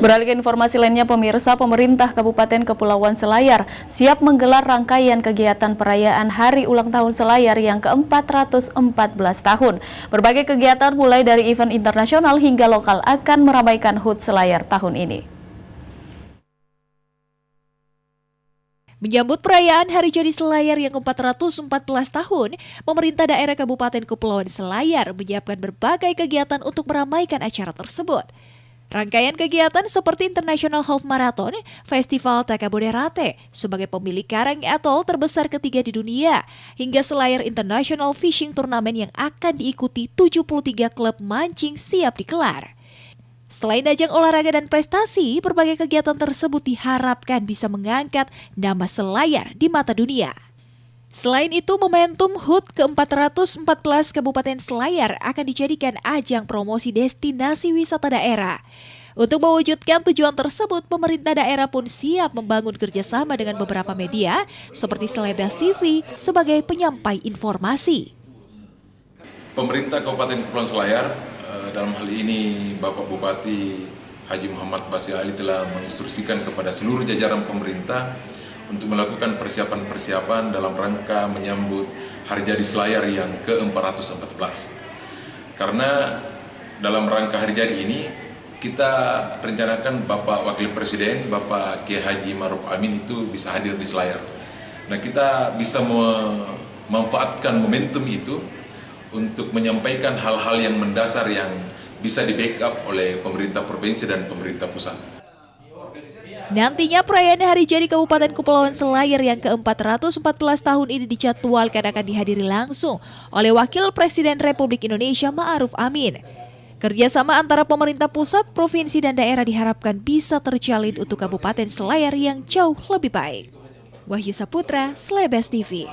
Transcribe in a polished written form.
Beralih ke informasi lainnya, pemirsa, pemerintah Kabupaten Kepulauan Selayar siap menggelar rangkaian kegiatan perayaan Hari Ulang Tahun Selayar yang ke-414 tahun. Berbagai kegiatan mulai dari event internasional hingga lokal akan meramaikan HUT Selayar tahun ini. Menyambut perayaan Hari Jadi Selayar yang ke-414 tahun, pemerintah daerah Kabupaten Kepulauan Selayar menyiapkan berbagai kegiatan untuk meramaikan acara tersebut. Rangkaian kegiatan seperti International Half Marathon, Festival Takabonerate sebagai pemilik karang atol terbesar ketiga di dunia, hingga Selayar International Fishing Tournament yang akan diikuti 73 klub mancing siap dikelar. Selain ajang olahraga dan prestasi, berbagai kegiatan tersebut diharapkan bisa mengangkat nama Selayar di mata dunia. Selain itu, momentum HUT ke-414 Kabupaten Selayar akan dijadikan ajang promosi destinasi wisata daerah. Untuk mewujudkan tujuan tersebut, pemerintah daerah pun siap membangun kerjasama dengan beberapa media seperti Slebes TV sebagai penyampai informasi. Pemerintah Kabupaten Kepulauan Selayar, dalam hal ini Bapak Bupati Haji Muhammad Basri Ali telah menginstruksikan kepada seluruh jajaran pemerintah untuk melakukan persiapan-persiapan dalam rangka menyambut Hari Jadi Selayar yang ke-414. Karena dalam rangka Hari Jadi ini, kita rencanakan Bapak Wakil Presiden, Bapak Kiai Haji Ma'ruf Amin itu bisa hadir di Selayar. Nah, kita bisa memanfaatkan momentum itu untuk menyampaikan hal-hal yang mendasar yang bisa di-backup oleh pemerintah provinsi dan pemerintah pusat. Nantinya perayaan Hari Jadi Kabupaten Kepulauan Selayar yang ke-414 tahun ini dijadwalkan akan dihadiri langsung oleh Wakil Presiden Republik Indonesia Ma'ruf Amin. Kerjasama antara pemerintah pusat, provinsi, dan daerah diharapkan bisa terjalin untuk Kabupaten Selayar yang jauh lebih baik. Wahyu Saputra, Slebes TV.